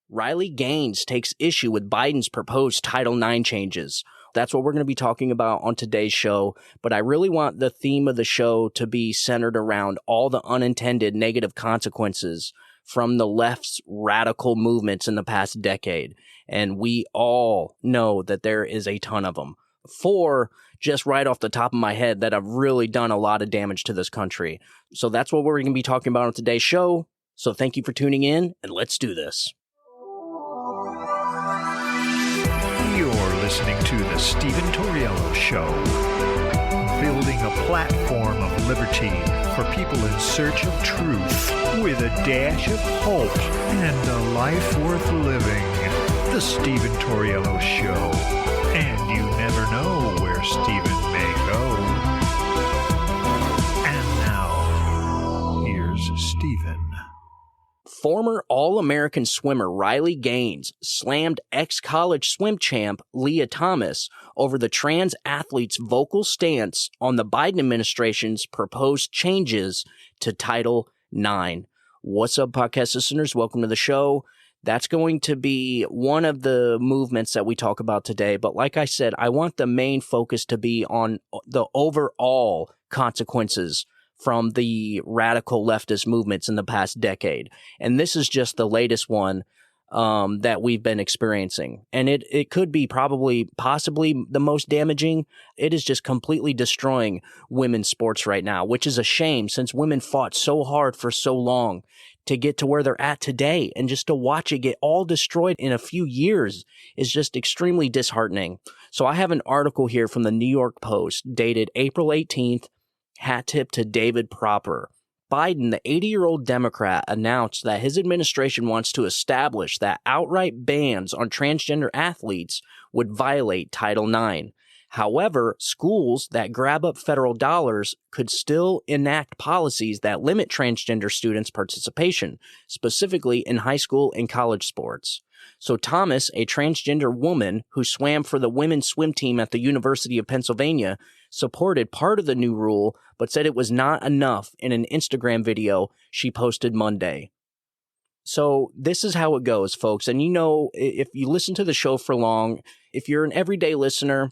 Riley Gaines takes issue with Biden's proposed Title IX changes. That's what we're going to be talking about on today's show, but I really want the theme of the show to be centered around all the unintended negative consequences from the left's radical movements in the past decade. And we all know that there is a ton of them. 4, just right off the top of my head, that have really done a lot of damage to this country. So that's what we're going to be talking about on today's show. So thank you for tuning in, and let's do this. You're listening to The Stephen Tauriello Show, building a platform of liberty for people in search of truth with a dash of hope and a life worth living. The Stephen Tauriello Show, and you never know where Stephen may go. And now, here's Stephen. Former All-American swimmer Riley Gaines slammed ex-college swim champ Leah Thomas over the trans athlete's vocal stance on the Biden administration's proposed changes to Title IX. What's up, podcast listeners? Welcome to the show. That's going to be one of the movements that we talk about today. But like I said, I want the main focus to be on the overall consequences from the radical leftist movements in the past decade. And this is just the latest one that we've been experiencing. And it could be possibly the most damaging. It is just completely destroying women's sports right now, which is a shame since women fought so hard for so long to get to where they're at today. And just to watch it get all destroyed in a few years is just extremely disheartening. So I have an article here from the New York Post dated April 18th, hat tip to David Proper. Biden, the 80-year-old Democrat, announced that his administration wants to establish that outright bans on transgender athletes would violate Title IX. However, schools that grab up federal dollars could still enact policies that limit transgender students' participation, specifically in high school and college sports. So Thomas, a transgender woman who swam for the women's swim team at the University of Pennsylvania, supported part of the new rule, but said it was not enough in an Instagram video she posted Monday. So this is how it goes, folks. And you know, if you listen to the show for long, if you're an everyday listener,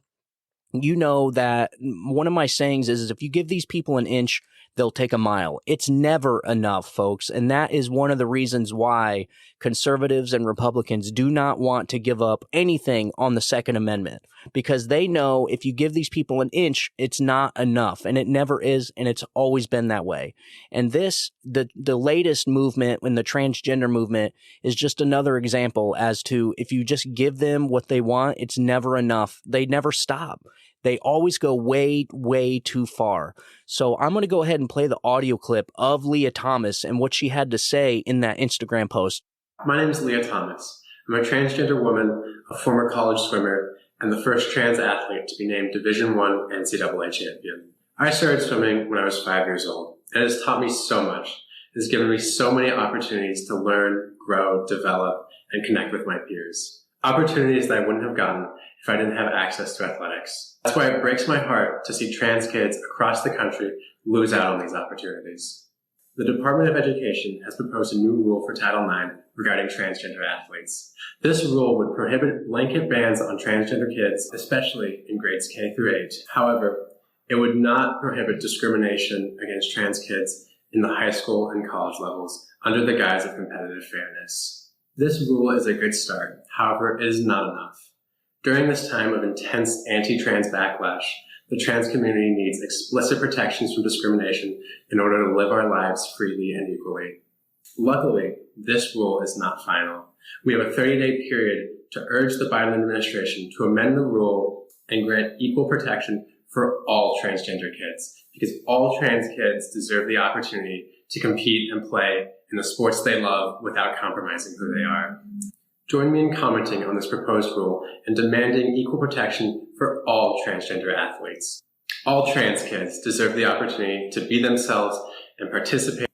you know that one of my sayings is if you give these people an inch, they'll take a mile. It's never enough, folks. And that is one of the reasons why conservatives and Republicans do not want to give up anything on the Second Amendment, because they know if you give these people an inch, it's not enough. And it never is. And it's always been that way. And this, the latest movement in the transgender movement is just another example as to if you just give them what they want, it's never enough. They never stop. They always go way, way too far. So I'm going to go ahead and play the audio clip of Leah Thomas and what she had to say in that Instagram post. My name is Leah Thomas. I'm a transgender woman, a former college swimmer, and the first trans athlete to be named Division I NCAA champion. I started swimming when I was 5 years old, and it has taught me so much. It has given me so many opportunities to learn, grow, develop, and connect with my peers. Opportunities that I wouldn't have gotten if I didn't have access to athletics. That's why it breaks my heart to see trans kids across the country lose out on these opportunities. The Department of Education has proposed a new rule for Title IX regarding transgender athletes. This rule would prohibit blanket bans on transgender kids, especially in grades K through 8. However, it would not prohibit discrimination against trans kids in the high school and college levels under the guise of competitive fairness. This rule is a good start. However, it is not enough. During this time of intense anti-trans backlash, the trans community needs explicit protections from discrimination in order to live our lives freely and equally. Luckily, this rule is not final. We have a 30-day period to urge the Biden administration to amend the rule and grant equal protection for all transgender kids, because all trans kids deserve the opportunity to compete and play in the sports they love without compromising who they are. Join me in commenting on this proposed rule and demanding equal protection for all transgender athletes. All trans kids deserve the opportunity to be themselves and participate.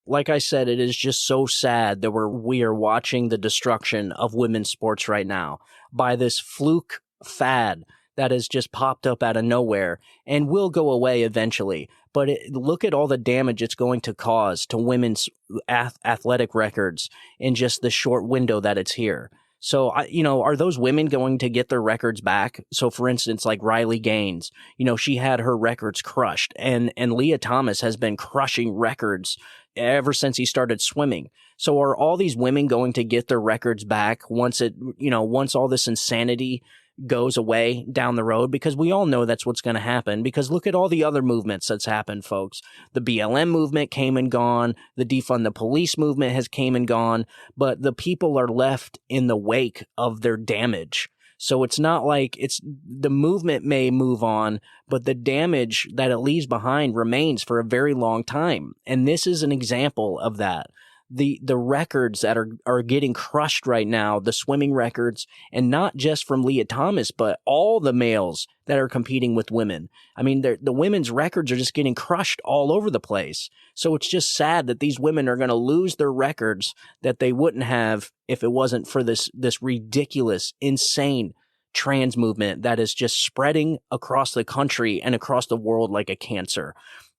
Like I said, it is just so sad that we are watching the destruction of women's sports right now by this fluke fad that has just popped up out of nowhere and will go away eventually. but look at all the damage it's going to cause to women's athletic records in just the short window that it's here. So, are those women going to get their records back? So, for instance, like Riley Gaines, she had her records crushed, and Leah Thomas has been crushing records ever since he started swimming. So, are all these women going to get their records back once all this insanity goes away down the road? Because we all know that's what's going to happen, because look at all the other movements that's happened, folks. The BLM movement came and gone. The defund the police movement has came and gone, but the people are left in the wake of their damage. So it's not like the movement may move on, but the damage that it leaves behind remains for a very long time. And this is an example of that. The records that are getting crushed right now, the swimming records, and not just from Leah Thomas, but all the males that are competing with women. I mean, the women's records are just getting crushed all over the place. So it's just sad that these women are going to lose their records that they wouldn't have if it wasn't for this ridiculous, insane trans movement that is just spreading across the country and across the world like a cancer.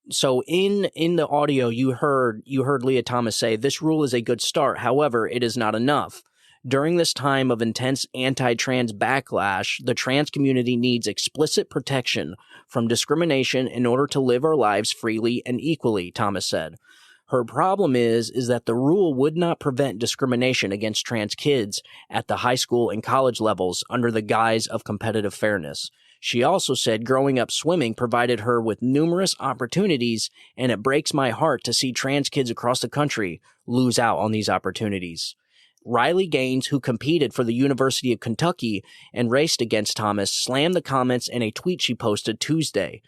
So in the audio, you heard Leah Thomas say, "This rule is a good start. However, it is not enough. During this time of intense anti-trans backlash, the trans community needs explicit protection from discrimination in order to live our lives freely and equally," Thomas said. Her problem is that the rule would not prevent discrimination against trans kids at the high school and college levels under the guise of competitive fairness. She also said growing up swimming provided her with numerous opportunities, and it breaks my heart to see trans kids across the country lose out on these opportunities. Riley Gaines, who competed for the University of Kentucky and raced against Thomas, slammed the comments in a tweet she posted Tuesday.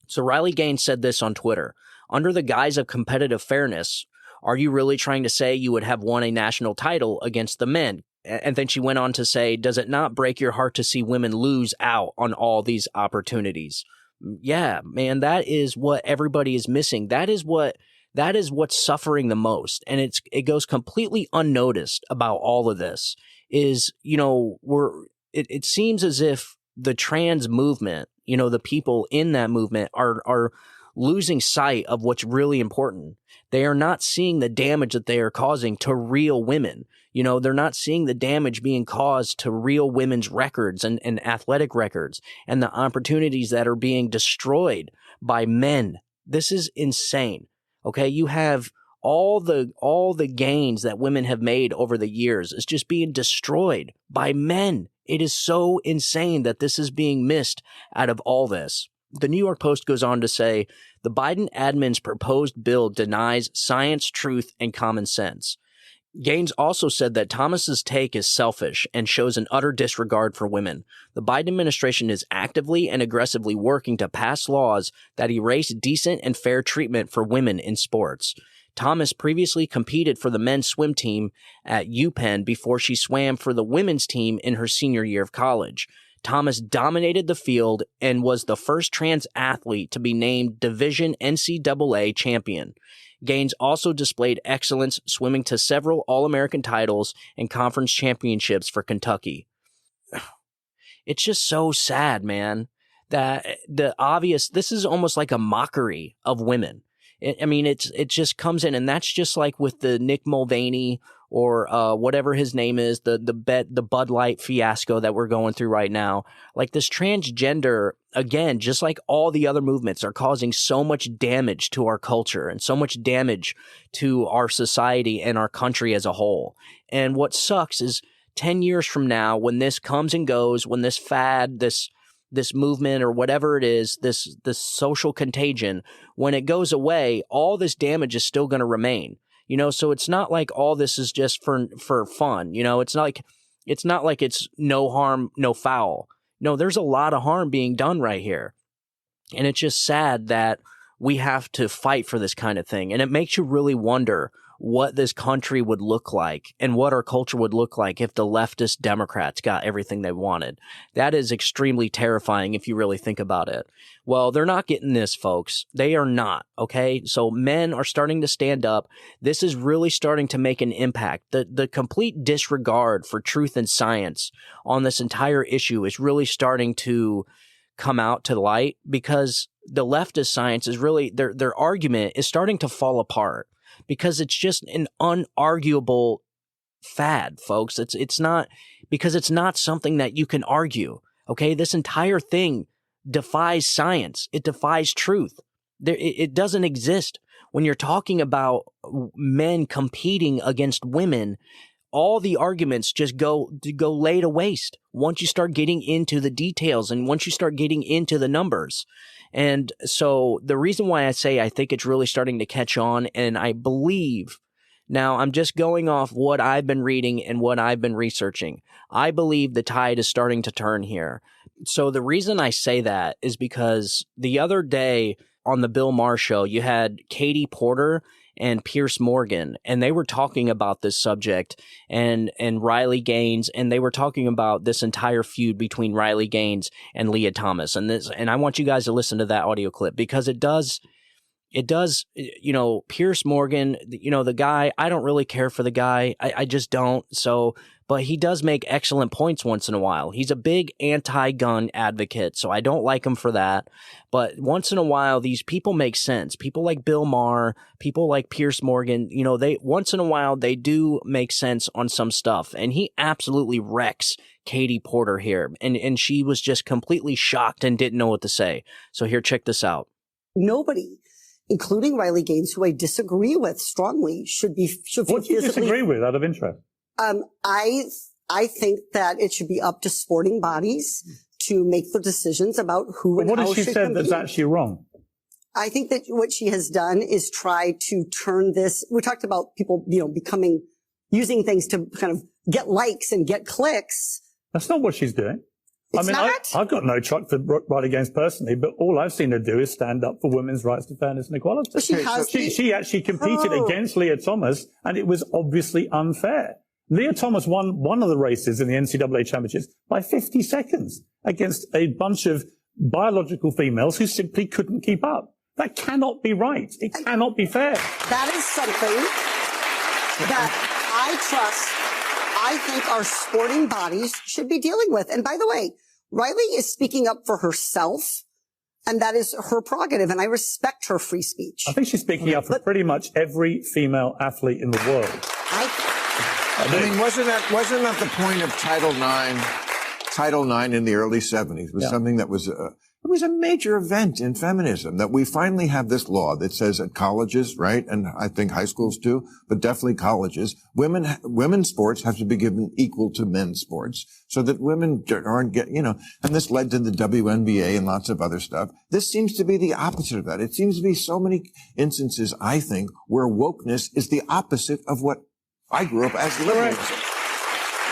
So Riley Gaines said this on Twitter: "Under the guise of competitive fairness, are you really trying to say you would have won a national title against the men?" And then she went on to say, "Does it not break your heart to see women lose out on all these opportunities?" Yeah, man, that is what everybody is missing. That is what's suffering the most. And it goes completely unnoticed about all of this is, it seems as if the trans movement, the people in that movement are losing sight of what's really important. They are not seeing the damage that they are causing to real women. They're not seeing the damage being caused to real women's records and athletic records and the opportunities that are being destroyed by men. This is insane. Okay. You have all the gains that women have made over the years is just being destroyed by men. It is so insane that this is being missed out of all this. The New York Post goes on to say, the Biden admin's proposed bill denies science, truth, and common sense. Gaines also said that Thomas's take is selfish and shows an utter disregard for women. The Biden administration is actively and aggressively working to pass laws that erase decent and fair treatment for women in sports. Thomas previously competed for the men's swim team at UPenn before she swam for the women's team in her senior year of college. Thomas dominated the field and was the first trans athlete to be named Division NCAA champion. Gaines also displayed excellence, swimming to several All-American titles and conference championships for Kentucky. It's just so sad, man, that this is almost like a mockery of women. It just comes in, and that's just like with the Nick Mulvaney or whatever his name is, the Bud Light fiasco that we're going through right now. Like this transgender, again, just like all the other movements, are causing so much damage to our culture and so much damage to our society and our country as a whole. And what sucks is 10 years from now, when this comes and goes, when this fad, this movement or whatever it is, this social contagion, when it goes away, all this damage is still going to remain. So it's not like all this is just for fun. It's not like it's no harm, no foul. No, there's a lot of harm being done right here. And it's just sad that we have to fight for this kind of thing. And it makes you really wonder what this country would look like and what our culture would look like if the leftist Democrats got everything they wanted. That is extremely terrifying if you really think about it. Well, they're not getting this, folks. They are not, okay? So men are starting to stand up. This is really starting to make an impact. The complete disregard for truth and science on this entire issue is really starting to come out to light, because the leftist science is really, their argument is starting to fall apart because it's just an unarguable fad, folks. It's not, because it's not something that you can argue. Okay, this entire thing defies science. It defies truth. It doesn't exist. When you're talking about men competing against women, all the arguments just go lay to waste once you start getting into the details and once you start getting into the numbers. And so the reason why I say I think it's really starting to catch on, and I believe, now I'm just going off what I've been reading and what I've been researching, I believe the tide is starting to turn here. So the reason I say that is because the other day on the Bill Maher show, you had Katie Porter and Pierce Morgan, and they were talking about this subject, and Riley Gaines, and they were talking about this entire feud between Riley Gaines and Leah Thomas. And I want you guys to listen to that audio clip, because it does, you know, Pierce Morgan, you know, the guy, I don't really care for the guy. I just don't. So, but he does make excellent points once in a while. He's a big anti-gun advocate, so I don't like him for that. But once in a while, these people make sense. People like Bill Maher, people like Pierce Morgan, you know, once in a while, they do make sense on some stuff. And he absolutely wrecks Katie Porter here. And she was just completely shocked and didn't know what to say. So here, check this out. Nobody, including Riley Gaines, who I disagree with strongly, should What do you disagree with, out of interest? I think that it should be up to sporting bodies to make the decisions about who and how should compete. What has she said that's actually wrong? I think that what she has done is try to turn this. We talked about people, you know, using things to kind of get likes and get clicks. That's not what she's doing. It's I've got no truck for Riley Gaines personally, but all I've seen her do is stand up for women's rights to fairness and equality. But she actually competed against Leah Thomas, and it was obviously unfair. Leah Thomas won one of the races in the NCAA championships by 50 seconds against a bunch of biological females who simply couldn't keep up. That cannot be right. It cannot be fair. That is something that I think our sporting bodies should be dealing with. And by the way, Riley is speaking up for herself, and that is her prerogative, and I respect her free speech. I think she's speaking up for pretty much every female athlete in the world. I mean, wasn't that the point of Title IX? Title IX in the early 70s was something that was it was a major event in feminism, that we finally have this law that says at colleges, right, and I think high schools too, but definitely colleges, women's sports have to be given equal to men's sports, so that women aren't and this led to the WNBA and lots of other stuff. This seems to be the opposite of that. It seems to be so many instances, I think, where wokeness is the opposite of what I grew up as liberalism.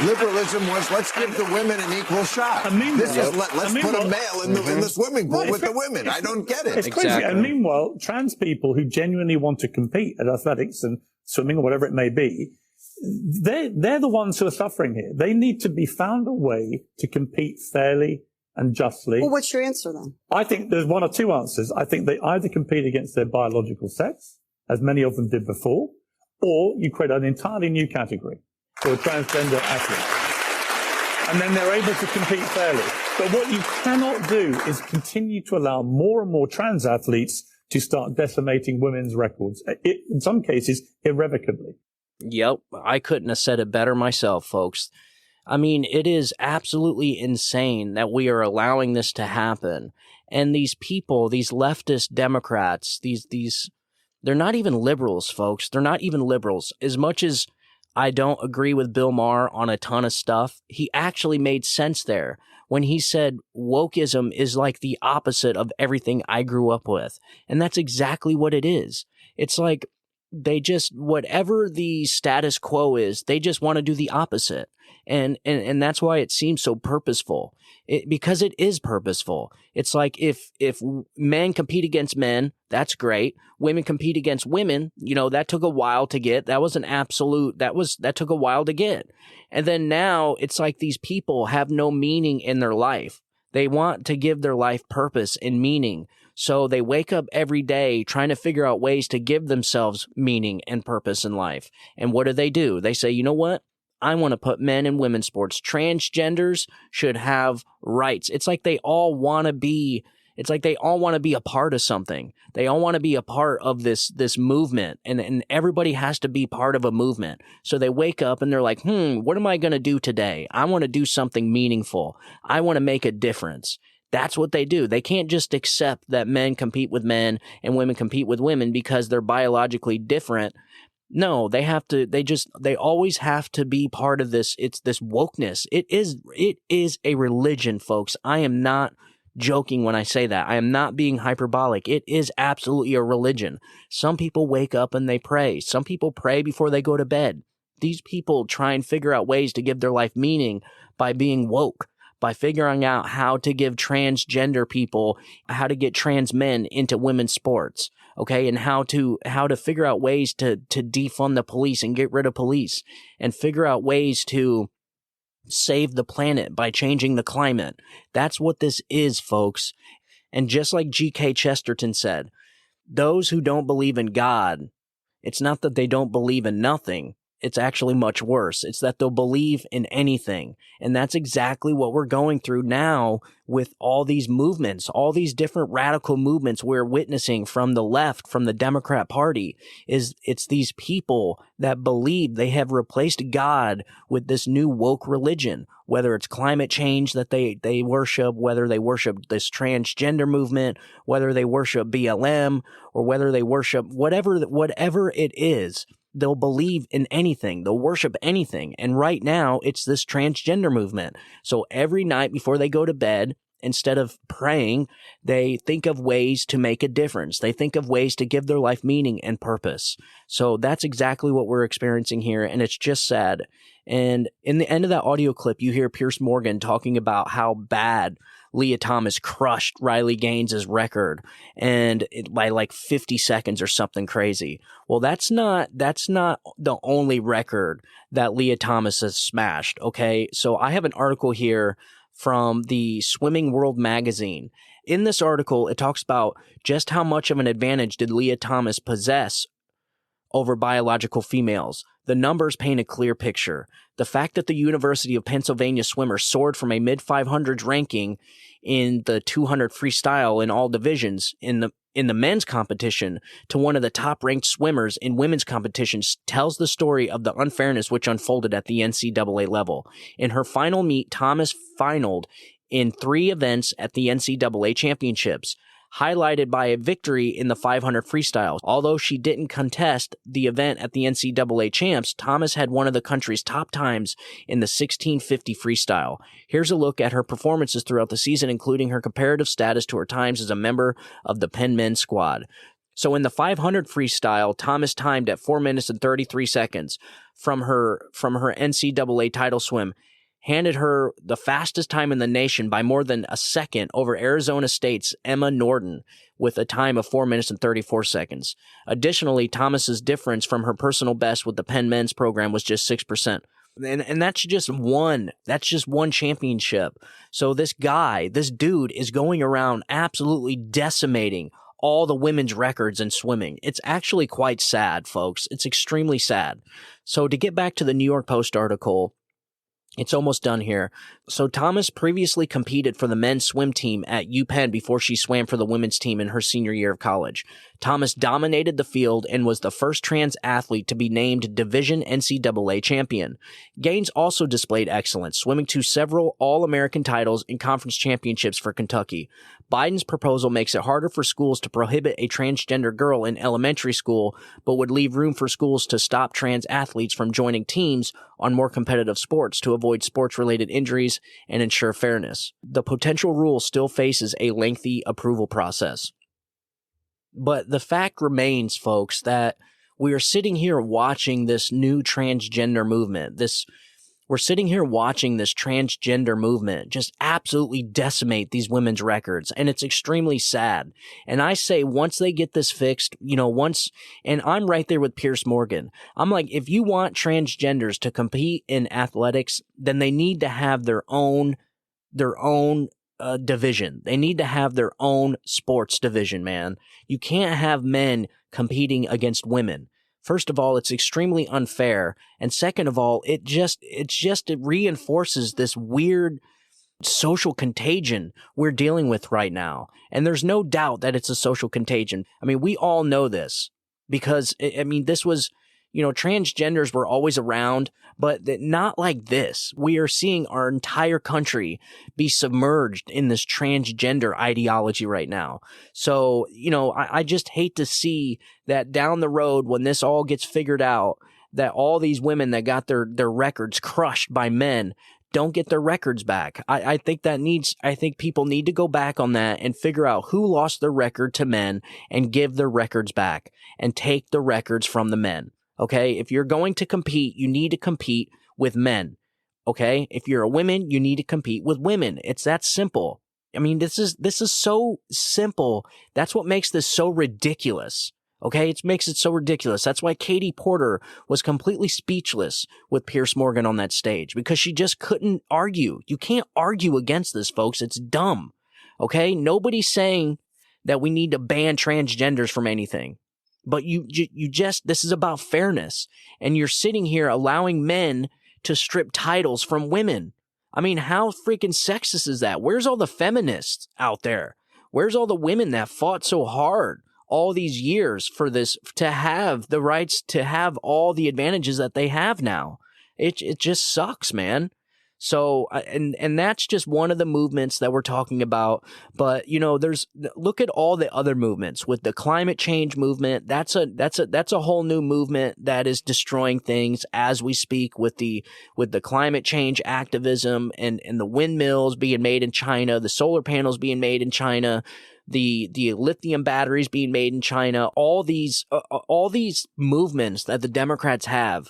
Liberalism was, let's give the women an equal shot. This is, let's put a male in the swimming pool with the women. I don't get it. It's crazy. And meanwhile, trans people who genuinely want to compete at athletics and swimming or whatever it may be, they're the ones who are suffering here. They need to be found a way to compete fairly and justly. Well, what's your answer then? I think there's one or two answers. I think they either compete against their biological sex, as many of them did before, or you create an entirely new category for a transgender athlete. And then they're able to compete fairly. But what you cannot do is continue to allow more and more trans athletes to start decimating women's records, in some cases, irrevocably. Yep, I couldn't have said it better myself, folks. I mean, it is absolutely insane that we are allowing this to happen. And these people, these leftist Democrats, they're not even liberals, folks. They're not even liberals. As much as I don't agree with Bill Maher on a ton of stuff, he actually made sense there when he said wokeism is like the opposite of everything I grew up with. And that's exactly what it is. It's like they just, whatever the status quo is, they just want to do the opposite. And that's why it seems so purposeful. Because it is purposeful. It's like if men compete against men, that's great. Women compete against women, that took a while to get. That was an absolute, that took a while to get. And then now it's like these people have no meaning in their life. They want to give their life purpose and meaning. So they wake up every day trying to figure out ways to give themselves meaning and purpose in life. And what do? They say, you know what? I want to put men in women's sports. Transgenders should have rights. It's like they all want to be a part of something. They all want to be a part of this movement, and everybody has to be part of a movement. So they wake up and they're like, what am I going to do today? I want to do something meaningful. I want to make a difference. That's what they do. They can't just accept that men compete with men and women compete with women because they're biologically different. No, they always have to be part of this. It's this wokeness. It is a religion, folks. I am not joking when I say that. I am not being hyperbolic. It is absolutely a religion. Some people wake up and they pray. Some people pray before they go to bed. These people try and figure out ways to give their life meaning by being woke, by figuring out how to give transgender people, how to get trans men into women's sports, okay, and how to figure out ways to defund the police and get rid of police, and figure out ways to save the planet by changing the climate. That's what this is, folks. And just like G.K. Chesterton said, those who don't believe in God, it's not that they don't believe in nothing. It's actually much worse. It's that they'll believe in anything. And that's exactly what we're going through now with all these movements, all these different radical movements we're witnessing from the left, from the Democrat Party. It's these people that believe they have replaced God with this new woke religion, whether it's climate change that they worship, whether they worship this transgender movement, whether they worship BLM, or whether they worship whatever it is. They'll believe in anything. They'll worship anything. And right now, it's this transgender movement. So every night before they go to bed, instead of praying, they think of ways to make a difference. They think of ways to give their life meaning and purpose. So that's exactly what we're experiencing here, and it's just sad. And in the end of that audio clip, you hear Piers Morgan talking about how bad Leah Thomas crushed Riley Gaines' record by like 50 seconds or something crazy. Well, that's not the only record that Leah Thomas has smashed, okay? So I have an article here from the Swimming World magazine. In this article, it talks about just how much of an advantage did Leah Thomas possess over biological females. The numbers paint a clear picture. The fact that the University of Pennsylvania swimmer soared from a mid-500s ranking in the 200 freestyle in all divisions in the men's competition to one of the top-ranked swimmers in women's competitions tells the story of the unfairness which unfolded at the NCAA level. In her final meet, Thomas finaled in 3 events at the NCAA championships, highlighted by a victory in the 500 freestyle. Although she didn't contest the event at the NCAA champs, Thomas had one of the country's top times in the 1650 freestyle. Here's a look at her performances throughout the season, including her comparative status to her times as a member of the Penn men's squad. So in the 500 freestyle, Thomas timed at 4 minutes and 33 seconds from her NCAA title swim, handed her the fastest time in the nation by more than a second over Arizona State's Emma Norton with a time of 4 minutes and 34 seconds. Additionally, Thomas's difference from her personal best with the Penn men's program was just 6%. And that's just one championship. So this dude is going around absolutely decimating all the women's records in swimming. It's actually quite sad, folks. It's extremely sad. So to get back to the New York Post article, it's almost done here. So Thomas previously competed for the men's swim team at UPenn before she swam for the women's team in her senior year of college. Thomas dominated the field and was the first trans athlete to be named Division NCAA champion. Gaines also displayed excellence, swimming to several All-American titles and conference championships for Kentucky. Biden's proposal makes it harder for schools to prohibit a transgender girl in elementary school, but would leave room for schools to stop trans athletes from joining teams on more competitive sports to avoid sports-related injuries and ensure fairness. The potential rule still faces a lengthy approval process. But the fact remains, folks, that we are sitting here watching this new transgender movement. We're sitting here watching this transgender movement just absolutely decimate these women's records, and it's extremely sad. And I say once they get this fixed, and I'm right there with Piers Morgan. I'm like, if you want transgenders to compete in athletics, then they need to have their own division. They need to have their own sports division, man. You can't have men competing against women. First of all, it's extremely unfair. And second of all, it reinforces this weird social contagion we're dealing with right now. And there's no doubt that it's a social contagion. I mean, we all know this because, I mean, this was, transgenders were always around, but not like this. We are seeing our entire country be submerged in this transgender ideology right now. So, I just hate to see that down the road when this all gets figured out, that all these women that got their records crushed by men don't get their records back. I think people need to go back on that and figure out who lost their record to men and give their records back and take the records from the men. Okay. If you're going to compete, you need to compete with men. Okay. If you're a woman, you need to compete with women. It's that simple. I mean, this is so simple. That's what makes this so ridiculous. Okay, it makes it so ridiculous. That's why Katie Porter was completely speechless with Piers Morgan on that stage, because she just couldn't argue. You can't argue against this, folks. It's dumb. Okay, nobody's saying that we need to ban transgenders from anything, but this is about fairness, and you're sitting here allowing men to strip titles from women. I mean, how freaking sexist is that? Where's all the feminists out there? Where's all the women that fought so hard all these years for this, to have the rights, to have all the advantages that they have now? It just sucks, man. So, and that's just one of the movements that we're talking about. But, look at all the other movements with the climate change movement. That's a whole new movement that is destroying things as we speak, with the climate change activism and the windmills being made in China, the solar panels being made in China, the lithium batteries being made in China. All these movements that the Democrats have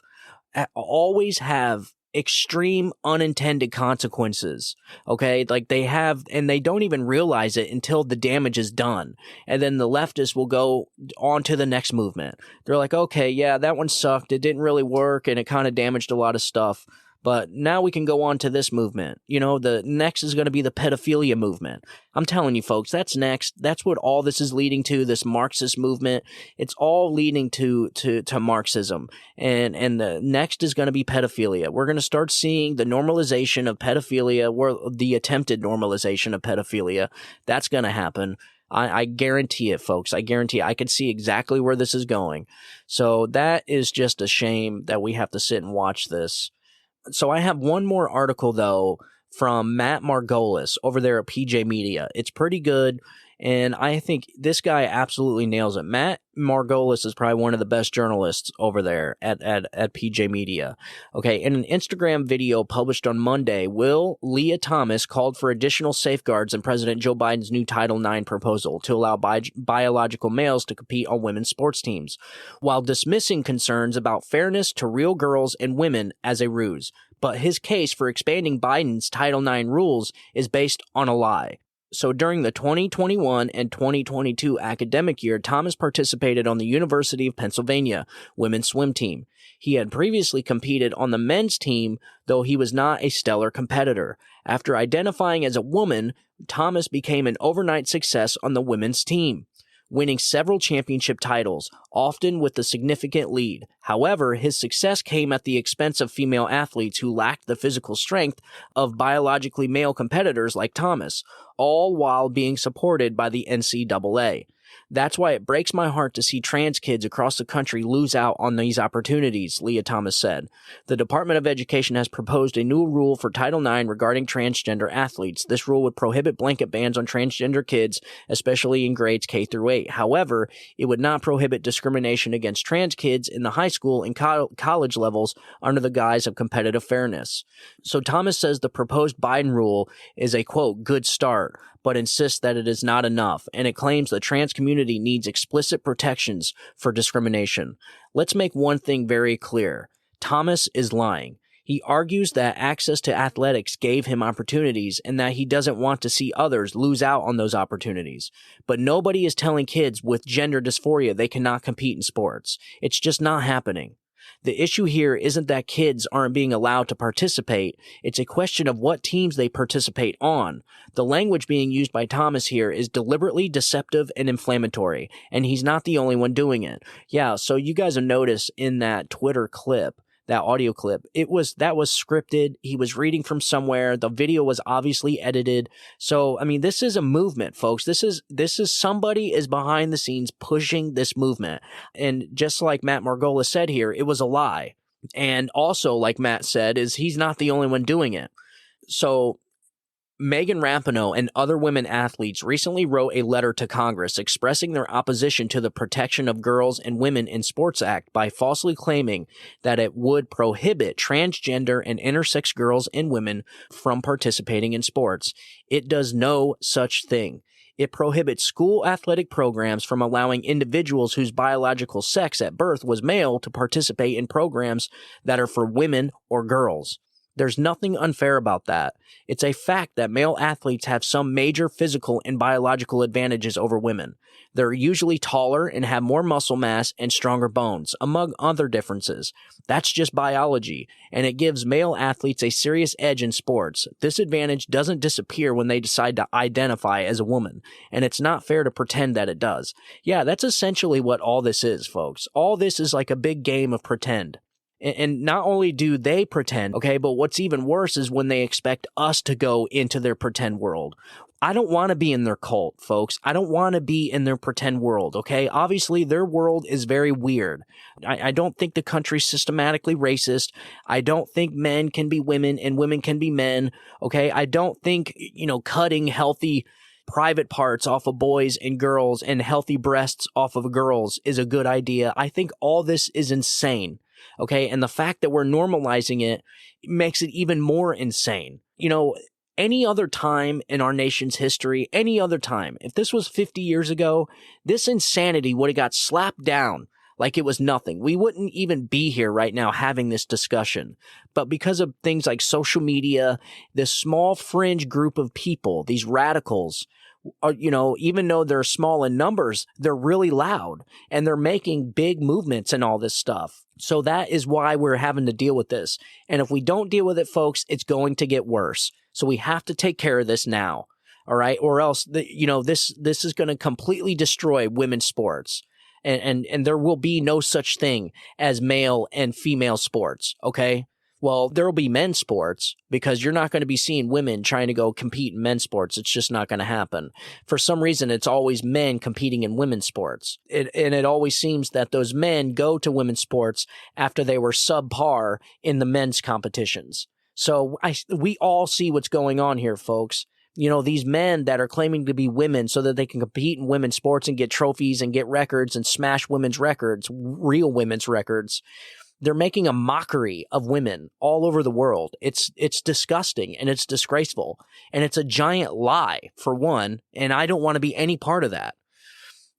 always have extreme unintended consequences. Okay, like they have, and they don't even realize it until the damage is done, and then the leftists will go on to the next movement. They're like, okay, yeah, that one sucked, it didn't really work, and it kind of damaged a lot of stuff, but now we can go on to this movement. The next is going to be the pedophilia movement. I'm telling you, folks, that's next. That's what all this is leading to, this Marxist movement. It's all leading to Marxism. And the next is going to be pedophilia. We're going to start seeing the normalization of pedophilia, or the attempted normalization of pedophilia. That's going to happen. I guarantee it, folks. I guarantee it. I can see exactly where this is going. So that is just a shame that we have to sit and watch this. So I have one more article, though, from Matt Margolis over there at PJ Media. It's pretty good, and I think this guy absolutely nails it. Matt Margolis is probably one of the best journalists over there at PJ Media. Okay, in an Instagram video published on Monday, Leah Thomas called for additional safeguards in President Joe Biden's new Title IX proposal to allow biological males to compete on women's sports teams, while dismissing concerns about fairness to real girls and women as a ruse. But his case for expanding Biden's Title IX rules is based on a lie. So during the 2021 and 2022 academic year, Thomas participated on the University of Pennsylvania women's swim team. He had previously competed on the men's team, though he was not a stellar competitor. After identifying as a woman, Thomas became an overnight success on the women's team, winning several championship titles, often with a significant lead. However, his success came at the expense of female athletes who lacked the physical strength of biologically male competitors like Thomas, all while being supported by the NCAA. That's why it breaks my heart to see trans kids across the country lose out on these opportunities, Leah Thomas said. The Department of Education has proposed a new rule for Title IX regarding transgender athletes. This rule would prohibit blanket bans on transgender kids, especially in grades K through 8. However, it would not prohibit discrimination against trans kids in the high school and college levels under the guise of competitive fairness. So Thomas says the proposed Biden rule is a, quote, good start, but insists that it is not enough, and it claims the trans community needs explicit protections for discrimination. Let's make one thing very clear. Thomas is lying. He argues that access to athletics gave him opportunities and that he doesn't want to see others lose out on those opportunities. But nobody is telling kids with gender dysphoria they cannot compete in sports. It's just not happening. The issue here isn't that kids aren't being allowed to participate. It's a question of what teams they participate on. The language being used by Thomas here is deliberately deceptive and inflammatory, and he's not the only one doing it. Yeah, so you guys will notice in that Twitter clip, that audio clip, that was scripted. He was reading from somewhere. The video was obviously edited. So, I mean, this is a movement, folks. This is somebody is behind the scenes pushing this movement. And just like Matt Margolis said here, it was a lie. And also, like Matt said, he's not the only one doing it. So Megan Rapinoe and other women athletes recently wrote a letter to Congress expressing their opposition to the Protection of Girls and Women in Sports Act by falsely claiming that it would prohibit transgender and intersex girls and women from participating in sports. It does no such thing. It prohibits school athletic programs from allowing individuals whose biological sex at birth was male to participate in programs that are for women or girls. There's nothing unfair about that. It's a fact that male athletes have some major physical and biological advantages over women. They're usually taller and have more muscle mass and stronger bones, among other differences. That's just biology, and it gives male athletes a serious edge in sports. This advantage doesn't disappear when they decide to identify as a woman, and it's not fair to pretend that it does. Yeah, that's essentially what all this is, folks. All this is like a big game of pretend. And not only do they pretend, okay, but what's even worse is when they expect us to go into their pretend world. I don't want to be in their cult, folks. I don't want to be in their pretend world, okay? Obviously, their world is very weird. I don't think the country's systematically racist. I don't think men can be women and women can be men, okay? I don't think, cutting healthy private parts off of boys and girls and healthy breasts off of girls is a good idea. I think all this is insane. Okay, and the fact that we're normalizing it makes it even more insane. Any other time in our nation's history, any other time, if this was 50 years ago, this insanity would have got slapped down like it was nothing. We wouldn't even be here right now having this discussion. But because of things like social media, this small fringe group of people, these radicals, even though they're small in numbers, they're really loud and they're making big movements and all this stuff. So that is why we're having to deal with this. And if we don't deal with it, folks, it's going to get worse. So we have to take care of this now. All right. Or else, this is going to completely destroy women's sports. And there will be no such thing as male and female sports. Okay. Well, there will be men's sports because you're not going to be seeing women trying to go compete in men's sports. It's just not going to happen. For some reason, it's always men competing in women's sports. And it always seems that those men go to women's sports after they were subpar in the men's competitions. So we all see what's going on here, folks. These men that are claiming to be women so that they can compete in women's sports and get trophies and get records and smash women's records, real women's records. They're making a mockery of women all over the world. It's disgusting and it's disgraceful and it's a giant lie, for one, and I don't want to be any part of that.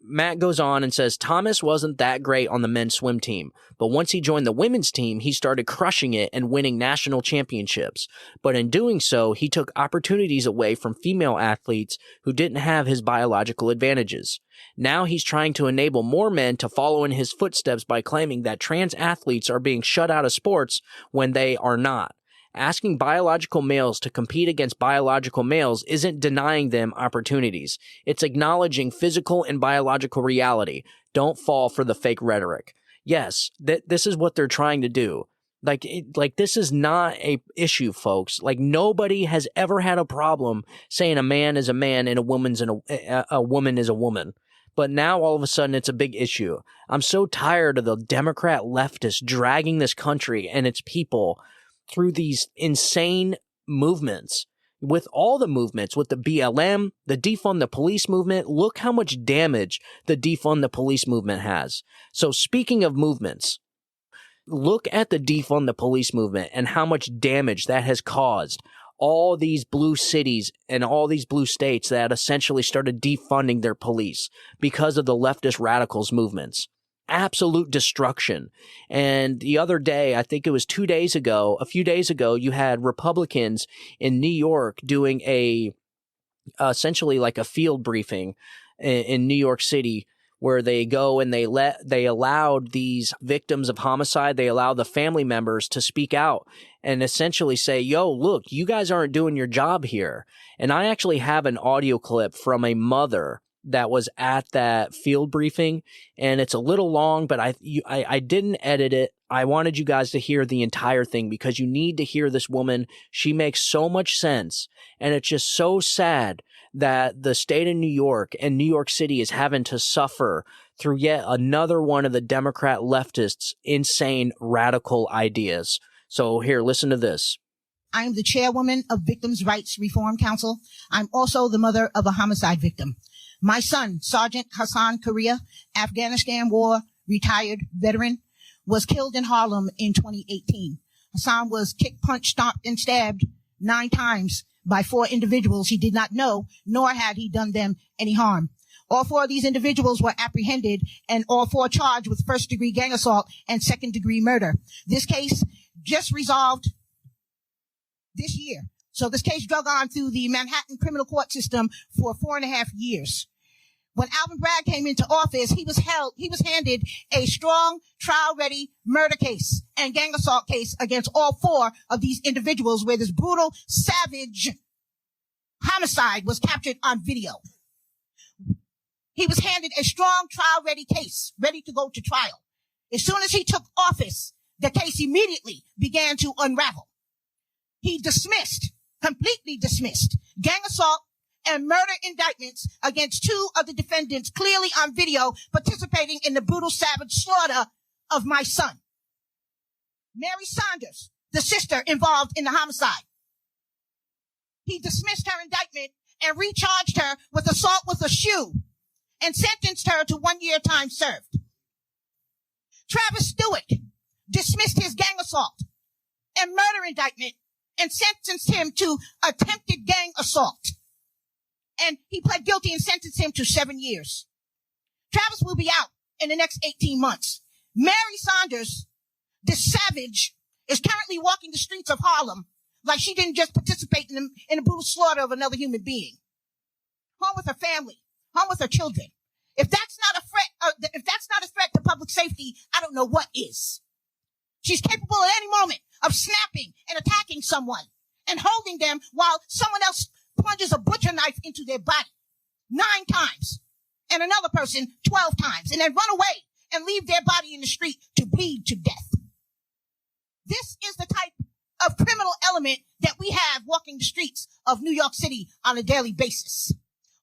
Matt goes on and says, Thomas wasn't that great on the men's swim team, but once he joined the women's team, he started crushing it and winning national championships. But in doing so, he took opportunities away from female athletes who didn't have his biological advantages. Now he's trying to enable more men to follow in his footsteps by claiming that trans athletes are being shut out of sports when they are not. Asking biological males to compete against biological males isn't denying them opportunities. It's acknowledging physical and biological reality. Don't fall for the fake rhetoric. Yes, this is what they're trying to do. Like this is not a issue, folks. Like nobody has ever had a problem saying a man is a man and a woman is a woman. But now all of a sudden it's a big issue. I'm so tired of the Democrat leftists dragging this country and its people through these insane movements. With all the movements, with the BLM, the defund the police movement, look how much damage the defund the police movement has. So speaking of movements, look at the defund the police movement and how much damage that has caused all these blue cities and all these blue states that essentially started defunding their police because of the leftist radicals movements. Absolute destruction. And the other day, I think it was a few days ago, you had Republicans in New York doing essentially like a field briefing in New York City where they go and they allowed these victims of homicide, they allow the family members to speak out and essentially say, yo, look, you guys aren't doing your job here. And I actually have an audio clip from a mother that was at that field briefing, and it's a little long, but I didn't edit it. I wanted you guys to hear the entire thing because you need to hear this woman. She makes so much sense, and it's just so sad that the state of New York and New York City is having to suffer through yet another one of the Democrat leftists' insane radical ideas. So here, listen to this. I am the chairwoman of Victims' Rights Reform Council. I'm also the mother of a homicide victim. My son, Sergeant Hassan Korea, Afghanistan War retired veteran, was killed in Harlem in 2018. Hassan was kicked, punched, stomped, and stabbed 9 times by 4 individuals he did not know, nor had he done them any harm. All 4 of these individuals were apprehended and all 4 charged with first-degree gang assault and second-degree murder. This case just resolved this year. So this case drug on through the Manhattan criminal court system for 4.5 years. When Alvin Bragg came into office, he was handed a strong, trial-ready murder case and gang assault case against all 4 of these individuals where this brutal, savage homicide was captured on video. He was handed a strong, trial-ready case, ready to go to trial. As soon as he took office, the case immediately began to unravel. He completely dismissed gang assault and murder indictments against 2 of the defendants clearly on video participating in the brutal, savage slaughter of my son. Mary Saunders, the sister involved in the homicide. He dismissed her indictment and recharged her with assault with a shoe and sentenced her to 1 year time served. Travis Stewart dismissed his gang assault and murder indictment and sentenced him to attempted gang assault. And he pled guilty and sentenced him to 7 years. Travis will be out in the next 18 months. Mary Saunders, this savage, is currently walking the streets of Harlem like she didn't just participate in the brutal slaughter of another human being. Home with her family, home with her children. If that's not a threat to public safety, I don't know what is. She's capable at any moment of snapping and attacking someone and holding them while someone else plunges a butcher knife into their body 9 times and another person 12 times and then run away and leave their body in the street to bleed to death. This is the type of criminal element that we have walking the streets of New York City on a daily basis.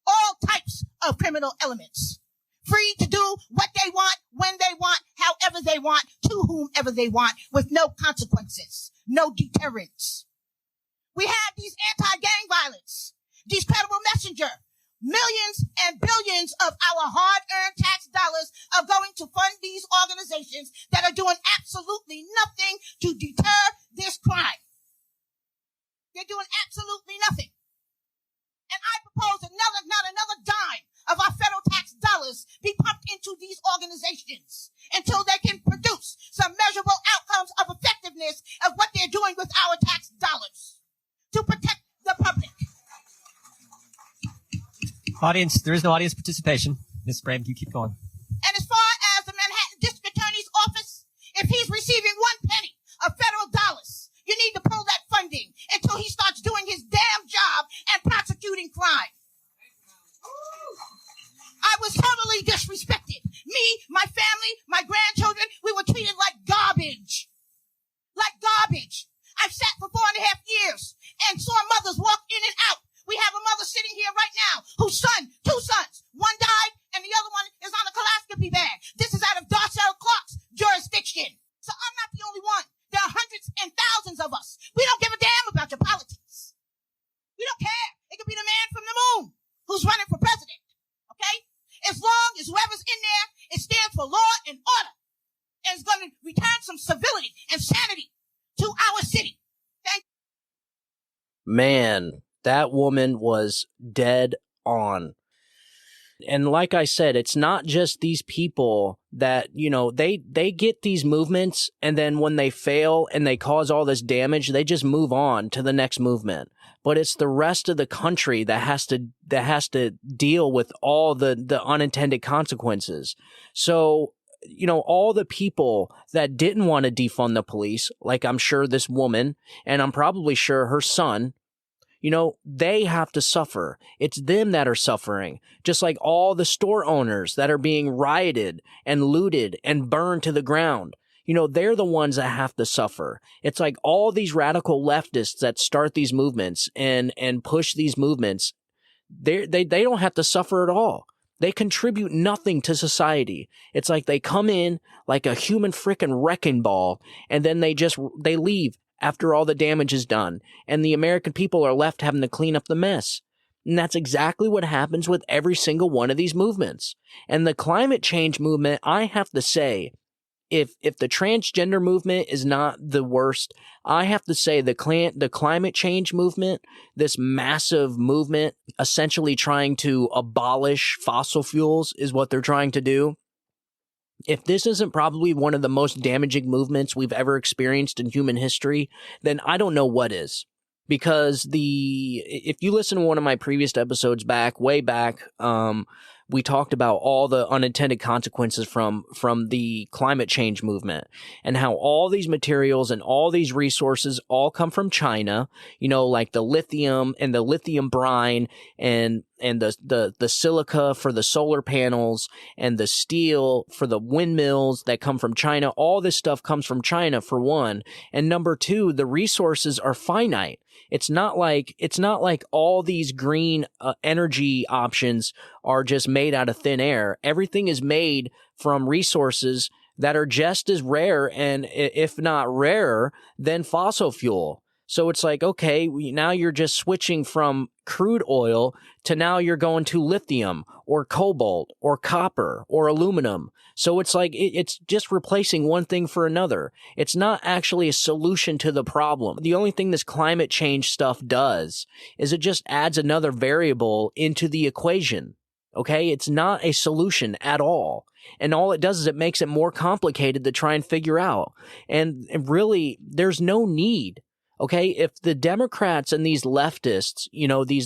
All types of criminal elements. Free to do what they want, when they want, however they want, to whomever they want, with no consequences, no deterrence. We have these anti-gang violence, these credible messenger. Millions and billions of our hard-earned tax dollars are going to fund these organizations that are doing absolutely nothing to deter this crime. They're doing absolutely nothing. And I propose that not another dime of our federal tax dollars be pumped into these organizations until they can produce some measurable outcomes of effectiveness of what they're doing with our tax dollars to protect the public. Audience, there is no audience participation. Ms. Bragg, you keep going. And as far as the Manhattan District Attorney's Office, if he's receiving 1 penny of federal dollars, you need to pull that funding until he starts doing his damn job and prosecuting crime. I was totally disrespected. Me, my family, my grandchildren, we were treated like garbage. Like garbage. I've sat for 4.5 years and saw mothers walk in and out. We have a mother sitting here right now whose son, 2 sons, one died and the other one is on a colonoscopy bag. This is out of Darcel Clark's jurisdiction. So I'm not the only one. There are hundreds and thousands of us. We don't give a damn about your politics. We don't care. It could be the man from the moon who's running for president. Okay? As long as whoever's in there, it stands for law and order and is going to return some civility and sanity to our city. Thank you. Man, that woman was dead on. And like I said, it's not just these people that, they get these movements, and then when they fail and they cause all this damage, they just move on to the next movement. But it's the rest of the country that has to deal with all the unintended consequences. So, all the people that didn't want to defund the police, like I'm sure this woman, and I'm probably sure her son, they have to suffer. It's them that are suffering, just like all the store owners that are being rioted and looted and burned to the ground. They're the ones that have to suffer. It's like all these radical leftists that start these movements and push these movements, they don't have to suffer at all. They contribute nothing to society. It's like they come in like a human frickin' wrecking ball, and then they leave after all the damage is done, and the American people are left having to clean up the mess. And that's exactly what happens with every single one of these movements. And the climate change movement, I have to say, if the transgender movement is not the worst, I have to say the climate change movement, this massive movement essentially trying to abolish fossil fuels is what they're trying to do. If this isn't probably one of the most damaging movements we've ever experienced in human history, then I don't know what is. Because if you listen to one of my previous episodes way back, we talked about all the unintended consequences from the climate change movement, and how all these materials and all these resources all come from China, like the lithium and the lithium brine and the silica for the solar panels and the steel for the windmills that come from China. All this stuff comes from China, for one. And number two, the resources are finite. It's not like all these green energy options are just made out of thin air. Everything is made from resources that are just as rare, and if not rarer, than fossil fuel. So it's like, okay, now you're just switching from crude oil to now you're going to lithium or cobalt or copper or aluminum. So it's like it's just replacing one thing for another. It's not actually a solution to the problem. The only thing this climate change stuff does is it just adds another variable into the equation. Okay? It's not a solution at all. And all it does is it makes it more complicated to try and figure out. And really, there's no need. Okay, if the Democrats and these leftists,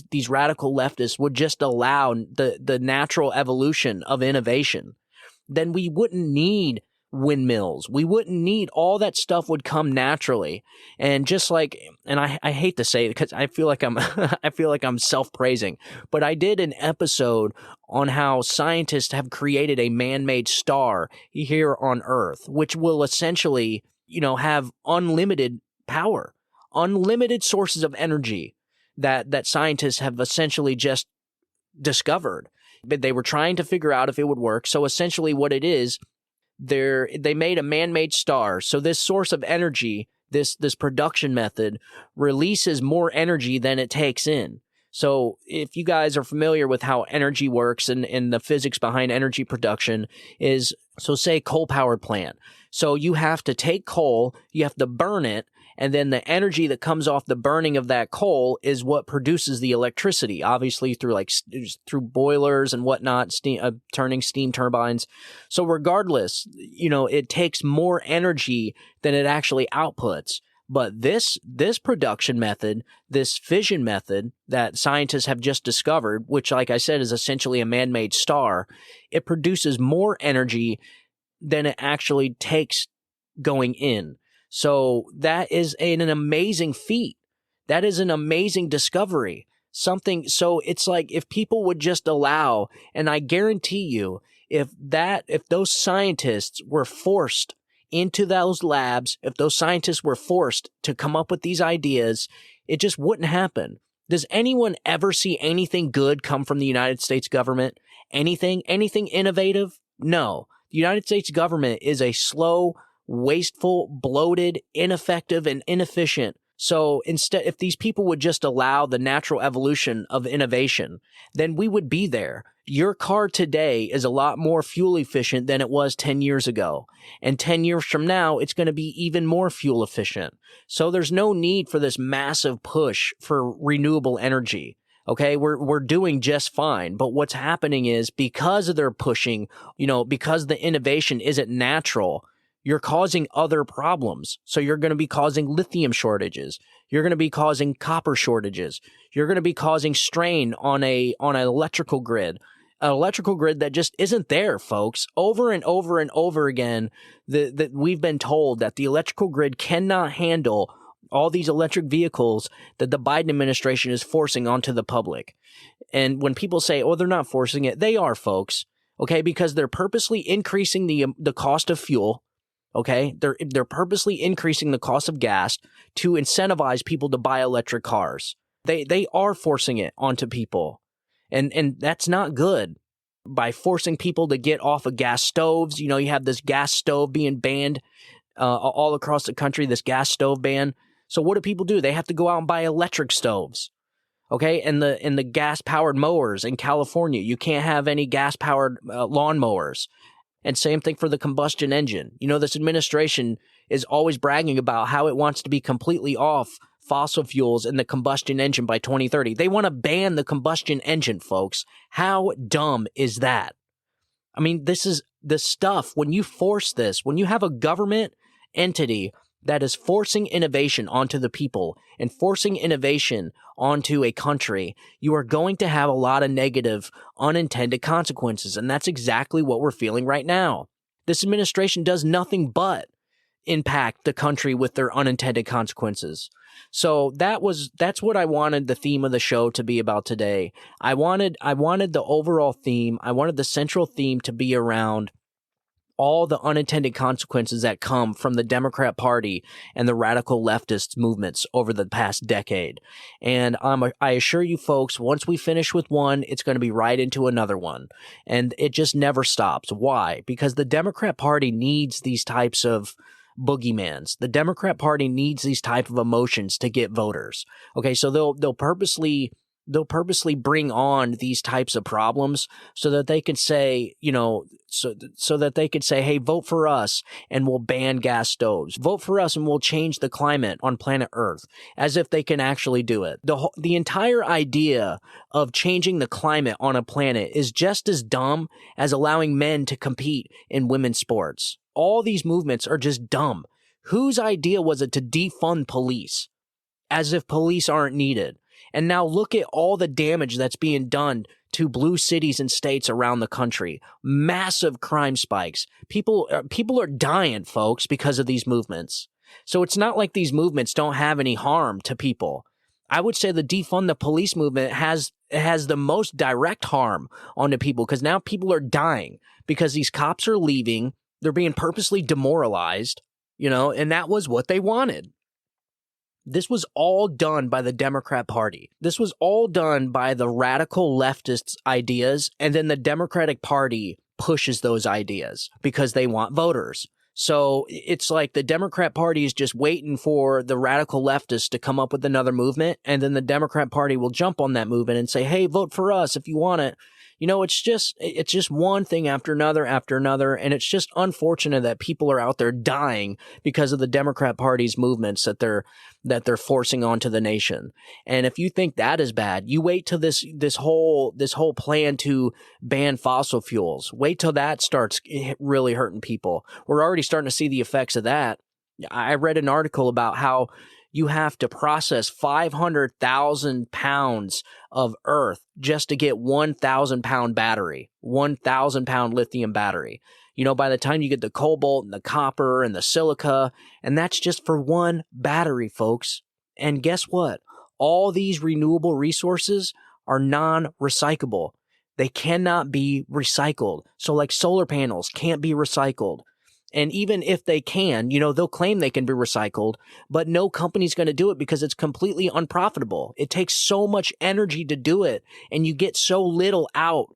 these radical leftists would just allow the natural evolution of innovation, then we wouldn't need windmills. We wouldn't need all that stuff would come naturally. And just like, and I hate to say it because I feel like I'm self-praising, but I did an episode on how scientists have created a man-made star here on Earth, which will essentially, have unlimited power. Unlimited sources of energy that scientists have essentially just discovered. But they were trying to figure out if it would work. So essentially what it is, they made a man-made star. So this source of energy, this production method, releases more energy than it takes in. So if you guys are familiar with how energy works and the physics behind energy production is, so say coal-powered plant. So you have to take coal, you have to burn it, and then the energy that comes off the burning of that coal is what produces the electricity, obviously through boilers and whatnot, turning steam turbines. So regardless, it takes more energy than it actually outputs. But this production method, this fission method that scientists have just discovered, which, like I said, is essentially a man-made star, it produces more energy than it actually takes going in. So that is an amazing feat. That is an amazing discovery. So it's like if people would just allow, and I guarantee you, if those scientists were forced into those labs, if those scientists were forced to come up with these ideas, it just wouldn't happen. Does anyone ever see anything good come from the United States government? Anything innovative? No. The United States government is a slow, wasteful, bloated, ineffective, and inefficient. So instead, if these people would just allow the natural evolution of innovation, then we would be there. Your car today is a lot more fuel efficient than it was 10 years ago. And 10 years from now, it's going to be even more fuel efficient. So there's no need for this massive push for renewable energy. Okay, we're doing just fine. But what's happening is because they're pushing, because the innovation isn't natural, you're causing other problems. So you're going to be causing lithium shortages. You're going to be causing copper shortages. You're going to be causing strain on an electrical grid. An electrical grid that just isn't there, folks. Over and over and over again, that we've been told that the electrical grid cannot handle all these electric vehicles that the Biden administration is forcing onto the public. And when people say, oh, they're not forcing it, they are, folks. Okay, because they're purposely increasing the cost of fuel. Okay, they're purposely increasing the cost of gas to incentivize people to buy electric cars. They are forcing it onto people. And that's not good. By forcing people to get off of gas stoves, you have this gas stove being banned all across the country, this gas stove ban. So what do people do? They have to go out and buy electric stoves. Okay, and the gas-powered mowers in California, you can't have any gas-powered lawn mowers. And same thing for the combustion engine. This administration is always bragging about how it wants to be completely off fossil fuels in the combustion engine by 2030. They want to ban the combustion engine, folks. How dumb is that? I mean, this is the stuff. When you force this, when you have a government entity that is forcing innovation onto the people and forcing innovation onto a country, you are going to have a lot of negative, unintended consequences. And that's exactly what we're feeling right now. This administration does nothing but impact the country with their unintended consequences. So that's what I wanted the theme of the show to be about today. I wanted the overall theme, I wanted the central theme to be around all the unintended consequences that come from the Democrat Party and the radical leftist movements over the past decade. And I assure you folks, once we finish with one, it's going to be right into another one. And it just never stops. Why? Because the Democrat Party needs these types of boogeymans. The Democrat Party needs these type of emotions to get voters. Okay, so they'll purposely bring on these types of problems so that they can say, so that they could say, hey, vote for us and we'll ban gas stoves. Vote for us and we'll change the climate on planet Earth, as if they can actually do it. The entire idea of changing the climate on a planet is just as dumb as allowing men to compete in women's sports. All these movements are just dumb. Whose idea was it to defund police? As if police aren't needed. And now look at all the damage that's being done to blue cities and states around the country. Massive crime spikes. People are dying, folks, because of these movements. So it's not like these movements don't have any harm to people. I would say the defund the police movement has the most direct harm onto people, because now people are dying because these cops are leaving. They're being purposely demoralized, and that was what they wanted. This was all done by the Democrat Party. This was all done by the radical leftists' ideas, and then the Democratic Party pushes those ideas because they want voters. So it's like the Democrat Party is just waiting for the radical leftists to come up with another movement, and then the Democrat Party will jump on that movement and say, hey, vote for us if you want it. It's just one thing after another, and it's just unfortunate that people are out there dying because of the Democrat Party's movements that they're forcing onto the nation. And if you think that is bad, you wait till this whole plan to ban fossil fuels. Wait till that starts really hurting people. We're already starting to see the effects of that. I read an article about how you have to process 500,000 pounds of earth just to get 1,000-pound battery, 1,000-pound lithium battery. By the time you get the cobalt and the copper and the silica, and that's just for one battery, folks. And guess what? All these renewable resources are non-recyclable. They cannot be recycled. So like solar panels can't be recycled. And even if they can, they'll claim they can be recycled, but no company's going to do it because it's completely unprofitable. It takes so much energy to do it, and you get so little out,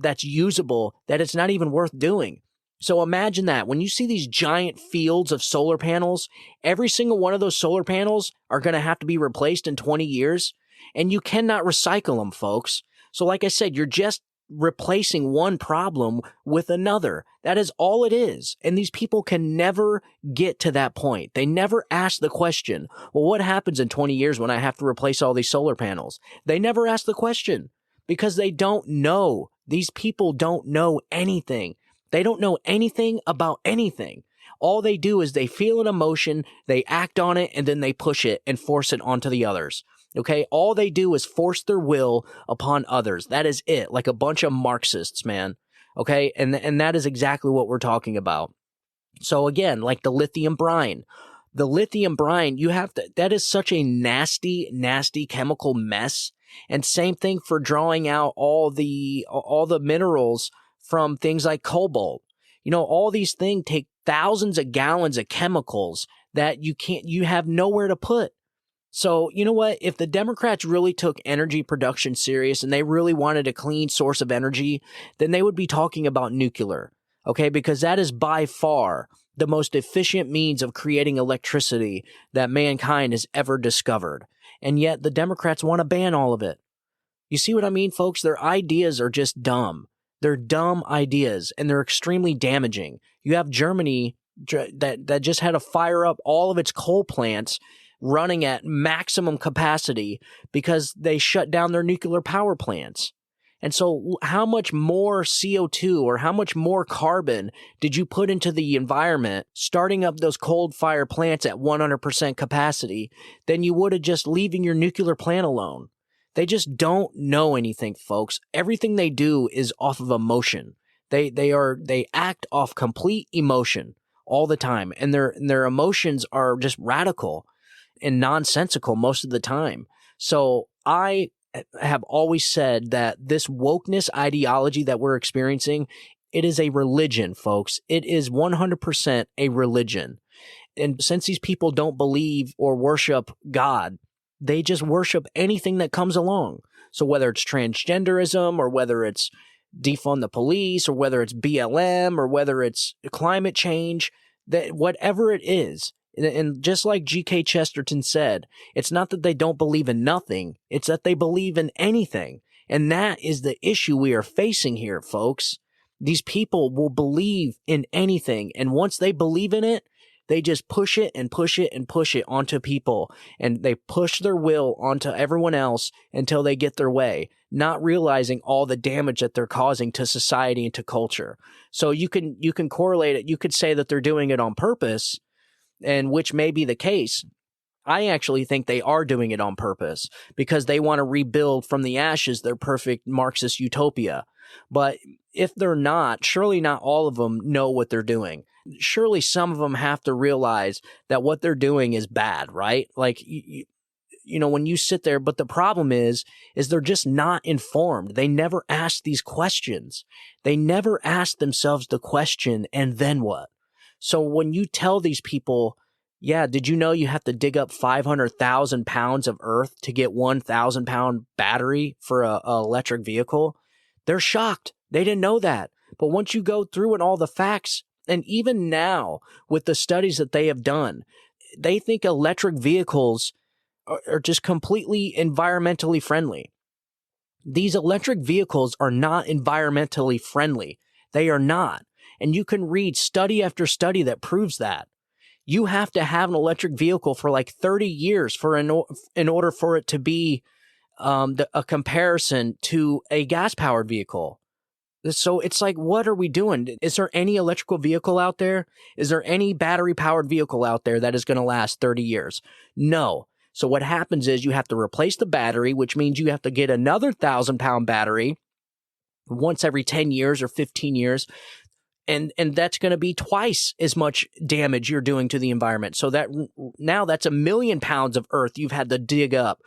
that's usable, that it's not even worth doing. So imagine that. When you see these giant fields of solar panels, every single one of those solar panels are going to have to be replaced in 20 years, and you cannot recycle them, folks. So like I said, you're just replacing one problem with another. That is all it is. And these people can never get to that point. They never ask the question, well, what happens in 20 years when I have to replace all these solar panels? They never ask the question because they don't know. These people don't know anything. They don't know anything about anything. All they do is they feel an emotion, they act on it, and then they push it and force it onto the others. Okay, all they do is force their will upon others. That is it, like a bunch of Marxists, man. Okay, and that is exactly what we're talking about. So again, like the lithium brine. The lithium brine, that is such a nasty, nasty chemical mess. And same thing for drawing out all the minerals from things like cobalt. All these things take thousands of gallons of chemicals that you have nowhere to put. So, you know what? If the Democrats really took energy production serious and they really wanted a clean source of energy, then they would be talking about nuclear, okay? Because that is by far the most efficient means of creating electricity that mankind has ever discovered. And yet the Democrats want to ban all of it. You see what I mean, folks? Their ideas are just dumb. They're dumb ideas, and they're extremely damaging. You have Germany that just had to fire up all of its coal plants running at maximum capacity because they shut down their nuclear power plants. And so how much more CO2 or how much more carbon did you put into the environment starting up those coal-fired plants at 100% capacity than you would have just leaving your nuclear plant alone? They just don't know anything, folks. Everything they do is off of emotion. They act off complete emotion all the time, and their emotions are just radical and nonsensical most of the time. So I have always said that this wokeness ideology that we're experiencing, it is a religion, folks. It is 100% a religion. And since these people don't believe or worship God, they just worship anything that comes along. So whether it's transgenderism or whether it's defund the police or whether it's BLM or whether it's climate change, that whatever it is, and just like G.K. Chesterton said, it's not that they don't believe in nothing, it's that they believe in anything. And that is the issue we are facing here, folks. These people will believe in anything, and once they believe in it, they just push it and push it and push it onto people, and they push their will onto everyone else until they get their way, not realizing all the damage that they're causing to society and to culture. So you can correlate it. You could say that they're doing it on purpose, and which may be the case. I actually think they are doing it on purpose because they want to rebuild from the ashes their perfect Marxist utopia. But if they're not, surely not all of them know what they're doing. Surely some of them have to realize that what they're doing is bad, right? Like, you know, when you sit there, but the problem is they're just not informed. They never ask these questions. They never ask themselves the question, and then what? So when you tell these people, yeah, did you know you have to dig up 500,000 pounds of earth to get 1,000 pound battery for a electric vehicle? They're shocked. They didn't know that. But once you go through and all the facts, and even now with the studies that they have done, they think electric vehicles are just completely environmentally friendly. These electric vehicles are not environmentally friendly. They are not. And you can read study after study that proves that. You have to have an electric vehicle for like 30 years in order for it to be a comparison to a gas-powered vehicle. So it's like, what are we doing? Is there any electrical vehicle out there? Is there any battery-powered vehicle out there that is going to last 30 years? No. So what happens is you have to replace the battery, which means you have to get another 1,000-pound battery once every 10 years or 15 years. And that's going to be twice as much damage you're doing to the environment. So that's 1 million pounds of earth you've had to dig up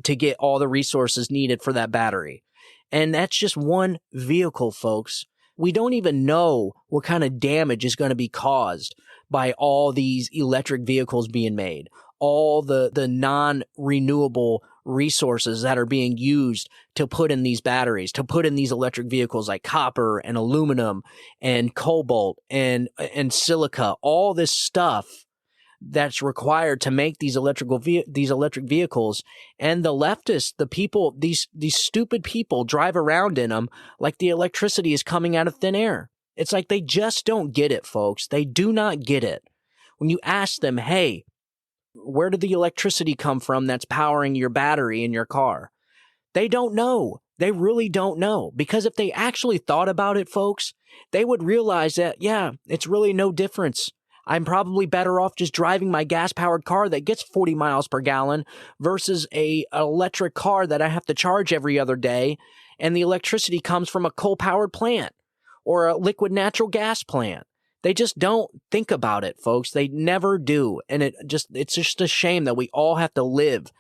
to get all the resources needed for that battery. And that's just one vehicle, folks. We don't even know what kind of damage is going to be caused by all these electric vehicles being made, all the non-renewable resources that are being used to put in these batteries, to put in these electric vehicles like copper and aluminum and cobalt and silica, all this stuff that's required to make these electric vehicles. And the leftists, the people, these stupid people drive around in them like the electricity is coming out of thin air. It's like they just don't get it, folks. They do not get it. When you ask them, hey, where did the electricity come from that's powering your battery in your car? They don't know. They really don't know. Because if they actually thought about it, folks, they would realize that, yeah, it's really no difference. I'm probably better off just driving my gas-powered car that gets 40 miles per gallon versus an electric car that I have to charge every other day, and the electricity comes from a coal-powered plant or a liquid natural gas plant. They just don't think about it, folks. They never do. And it's just a shame that we all have to live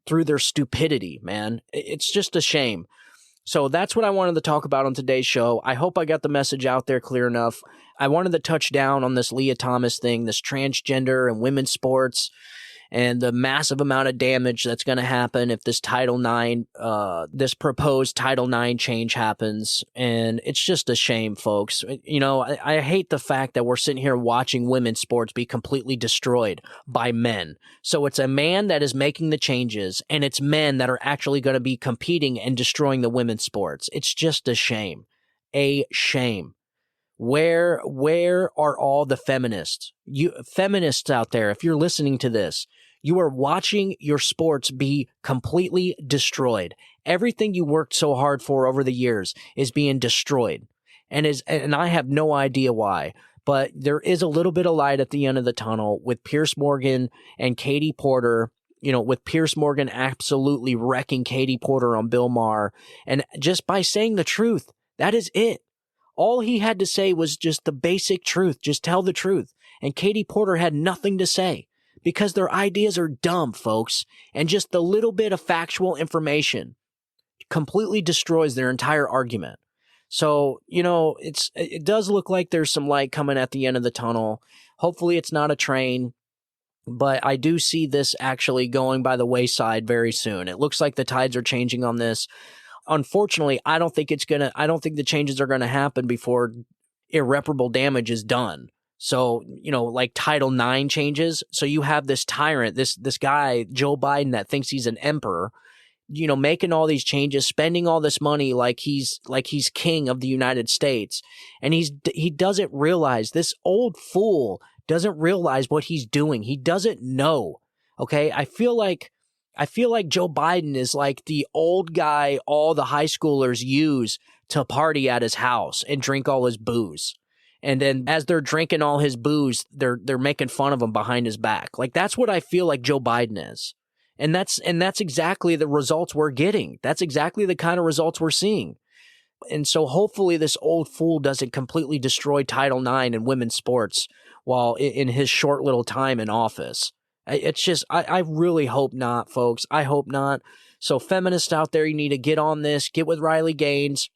through their stupidity, man. It's just a shame. So that's what I wanted to talk about on today's show. I hope I got the message out there clear enough. I wanted to touch down on this Leah Thomas thing, this transgender and women's sports, and the massive amount of damage that's going to happen if this this proposed Title IX change happens. And it's just a shame, folks. You know, I hate the fact that we're sitting here watching women's sports be completely destroyed by men. So it's a man that is making the changes, and it's men that are actually going to be competing and destroying the women's sports. It's just a shame. A shame. Where are all the feminists? You feminists out there, if you're listening to this, you are watching your sports be completely destroyed. Everything you worked so hard for over the years is being destroyed. And I have no idea why. But there is a little bit of light at the end of the tunnel with Piers Morgan and Katie Porter, you know, with Piers Morgan absolutely wrecking Katie Porter on Bill Maher. And just by saying the truth, that is it. All he had to say was just the basic truth. Just tell the truth. And Katie Porter had nothing to say because their ideas are dumb, folks. And just the little bit of factual information completely destroys their entire argument. So, you know, it does look like there's some light coming at the end of the tunnel. Hopefully it's not a train, but I do see this actually going by the wayside very soon. It looks like the tides are changing on this. Unfortunately, I don't think the changes are going to happen before irreparable damage is done. So, you know, like Title IX changes. So you have this tyrant, this guy, Joe Biden, that thinks he's an emperor, you know, making all these changes, spending all this money like he's king of the United States. And he doesn't realize, this old fool doesn't realize what he's doing. He doesn't know. Okay. I feel like Joe Biden is like the old guy all the high schoolers use to party at his house and drink all his booze. And then as they're drinking all his booze, they're making fun of him behind his back. Like, that's what I feel like Joe Biden is. And that's exactly the results we're getting. That's exactly the kind of results we're seeing. And so hopefully this old fool doesn't completely destroy Title IX and women's sports while in his short little time in office. It's just, I really hope not, folks. I hope not. So feminists out there, you need to get on this. Get with Riley Gaines.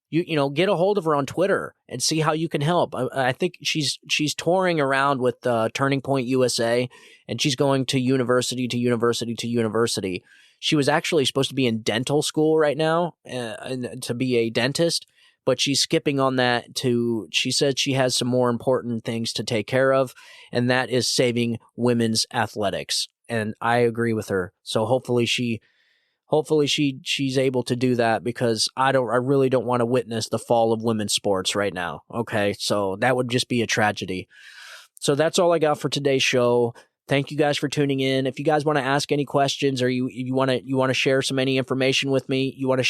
You know, get a hold of her on Twitter and see how you can help. I think she's touring around with Turning Point USA, and she's going to university to university to university. She was actually supposed to be in dental school right now to be a dentist, but she's skipping on that she said she has some more important things to take care of, and that is saving women's athletics. And I agree with her. So hopefully she's able to do that, because I really don't want to witness the fall of women's sports right now. Okay. So that would just be a tragedy. So that's all I got for today's show. Thank you guys for tuning in. If you guys want to ask any questions, or you want to share any information with me, you want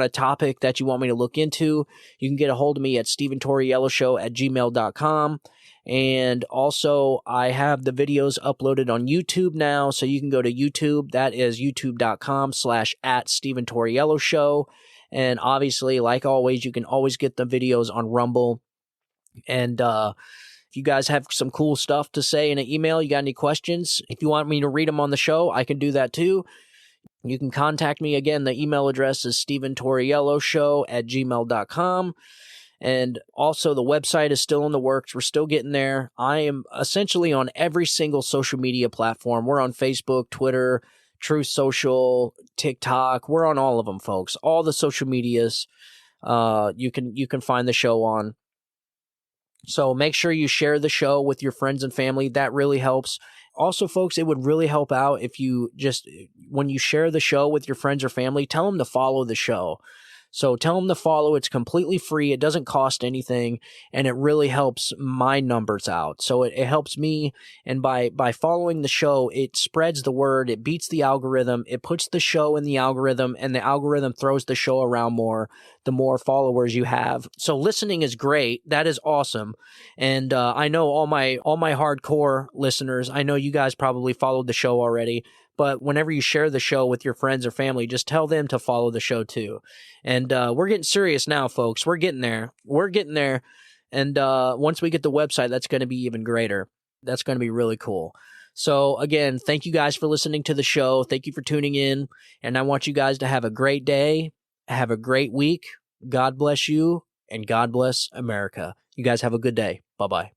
a topic that you want me to look into, you can get a hold of me at steventorielloshow@gmail.com. And also, I have the videos uploaded on YouTube now, so you can go to YouTube. That is youtube.com/@StevenTorielloShow. And obviously, like always, you can always get the videos on Rumble. And if you guys have some cool stuff to say in an email, you got any questions, if you want me to read them on the show, I can do that too. You can contact me. Again, the email address is steventorielloshow@gmail.com. And also, the website is still in the works. We're still getting there. I am essentially on every single social media platform. We're on Facebook, Twitter, Truth Social, TikTok. We're on all of them, folks. All the social medias you can find the show on. So make sure you share the show with your friends and family. That really helps. Also, folks, it would really help out if you just, when you share the show with your friends or family, tell them to follow the show. So tell them to follow. It's completely free. It doesn't cost anything, and it really helps my numbers out. So it helps me, and by following the show, it spreads the word. It beats the algorithm. It puts the show in the algorithm, and the algorithm throws the show around more the more followers you have. So listening is great. That is awesome. And I know all my hardcore listeners, I know you guys probably followed the show already. But whenever you share the show with your friends or family, just tell them to follow the show too. And we're getting serious now, folks. We're getting there. And once we get the website, that's going to be even greater. That's going to be really cool. So again, thank you guys for listening to the show. Thank you for tuning in. And I want you guys to have a great day. Have a great week. God bless you, and God bless America. You guys have a good day. Bye-bye.